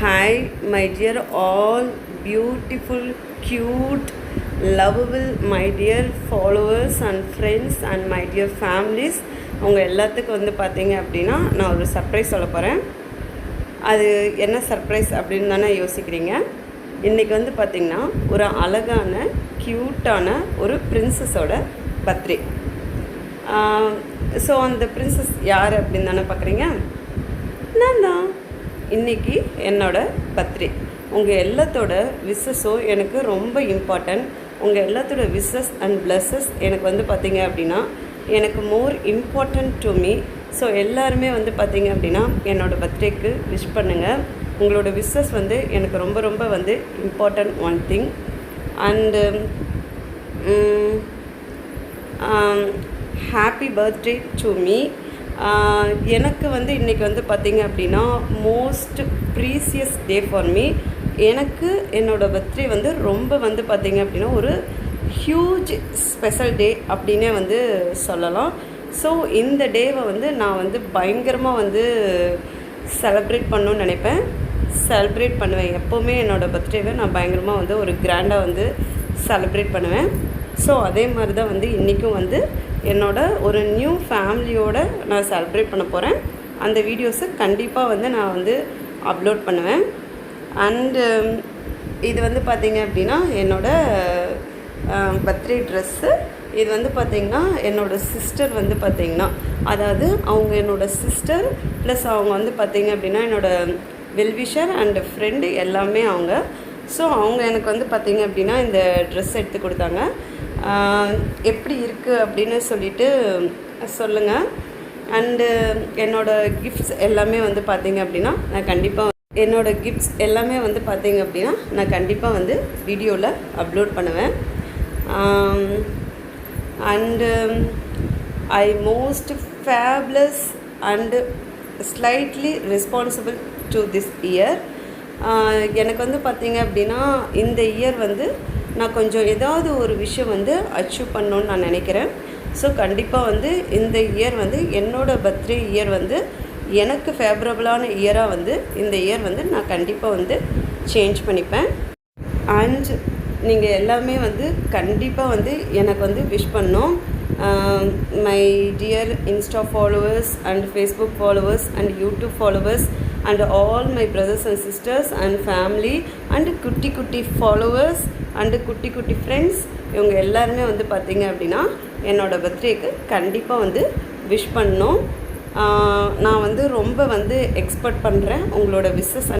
Hi, my dear all beautiful, cute, lovable, my dear followers and friends and my dear families. அவங்க எல்லாத்துக்கும் வந்து பார்த்தீங்க அப்படின்னா நான் ஒரு சர்ப்ரைஸ் சொல்ல போகிறேன். அது என்ன சர்ப்ரைஸ் அப்படின்னு தானே யோசிக்கிறீங்க. இன்றைக்கி வந்து பார்த்திங்கன்னா ஒரு அழகான க்யூட்டான ஒரு பிரின்சஸோட பர்த்டே. ஸோ அந்த பிரின்சஸ் யார் அப்படின்னு தானே பார்க்குறீங்க. நான் தான் இன்றைக்கி என்னோடய பர்த்டே. உங்கள் எல்லாத்தோட விஷ்ஷஸும் எனக்கு ரொம்ப இம்பார்ட்டன்ட். உங்கள் எல்லாத்தோட விஷ்ஷஸ் அண்ட் பிளஸஸ் எனக்கு வந்து பார்த்திங்க அப்படின்னா எனக்கு more important to me. So எல்லாருமே வந்து பார்த்திங்க அப்படின்னா என்னோடய பர்த்டேக்கு விஷ் பண்ணுங்கள். உங்களோட விஷ்ஷஸ் வந்து எனக்கு ரொம்ப ரொம்ப வந்து important one thing. And happy birthday to me. எனக்கு வந்து இன்றைக்கி வந்து பார்த்திங்க அப்படின்னா most precious day for me. எனக்கு என்னோடய பர்த்டே வந்து ரொம்ப வந்து பார்த்திங்க அப்படின்னா ஒரு ஹியூஜ் ஸ்பெஷல் டே அப்படின்னே வந்து சொல்லலாம். ஸோ இந்த டேவை வந்து நான் வந்து பயங்கரமாக வந்து செலப்ரேட் பண்ணணுன்னு நினைப்பேன். செலிப்ரேட் பண்ணுவேன். எப்போவுமே என்னோடய பர்த்டேவை நான் பயங்கரமாக வந்து ஒரு கிராண்டாக வந்து செலிப்ரேட் பண்ணுவேன். ஸோ அதே மாதிரி தான் வந்து இன்றைக்கும் வந்து ஒரு நியூ ஃபேமிலியோடு நான் செலிப்ரேட் பண்ண போகிறேன். அந்த வீடியோஸை கண்டிப்பாக வந்து நான் வந்து அப்லோட் பண்ணுவேன். அண்டு இது வந்து பார்த்திங்க அப்படின்னா என்னோடய பர்த்டே ட்ரெஸ்ஸு. இது வந்து பார்த்திங்கன்னா என்னோடய சிஸ்டர் வந்து பார்த்திங்கன்னா, அதாவது அவங்க என்னோடய சிஸ்டர் ப்ளஸ் அவங்க வந்து பார்த்திங்க அப்படின்னா என்னோடய வெல்விஷர் அண்டு ஃப்ரெண்டு எல்லாமே அவங்க. ஸோ அவங்க எனக்கு வந்து பார்த்திங்க அப்படின்னா இந்த ட்ரெஸ் எடுத்து கொடுத்தாங்க. எப்படி இருக்குது அப்படின்னு சொல்லிட்டு சொல்லுங்கள். அண்டு என்னோடய கிஃப்ட்ஸ் எல்லாமே வந்து பார்த்திங்க அப்படின்னா நான் கண்டிப்பாக என்னோடய கிஃப்ட்ஸ் எல்லாமே வந்து பார்த்திங்க அப்படின்னா நான் கண்டிப்பாக வந்து வீடியோவில் அப்லோட் பண்ணுவேன். And I most fabulous and slightly responsible to this year. எனக்கு வந்து பார்த்திங்க அப்படின்னா இந்த இயர் வந்து நான் கொஞ்சம் ஏதாவது ஒரு விஷயம் வந்து அச்சீவ் பண்ணணுன்னு நான் நினைக்கிறேன். ஸோ கண்டிப்பாக வந்து இந்த இயர் வந்து என்னோடய பர்த்டே இயர் வந்து எனக்கு ஃபேவரபுளான இயராக வந்து இந்த இயர் வந்து நான் கண்டிப்பாக வந்து சேஞ்ச் பண்ணிப்பேன். அண்ட் நீங்கள் எல்லாமே வந்து கண்டிப்பாக வந்து எனக்கு வந்து விஷ் பண்ணோம். My dear Insta followers and Facebook followers and YouTube followers and all my brothers and sisters and family and குட்டி குட்டி ஃபாலோவர்ஸ் அண்டு குட்டி குட்டி ஃப்ரெண்ட்ஸ், இவங்க எல்லாருமே வந்து பார்த்திங்க அப்படின்னா என்னோடய பர்த்டேக்கு கண்டிப்பாக வந்து விஷ் பண்ணோம். நான் வந்து ரொம்ப வந்து எக்ஸ்பெக்ட் பண்ணுறேன் உங்களோட விஷஸ்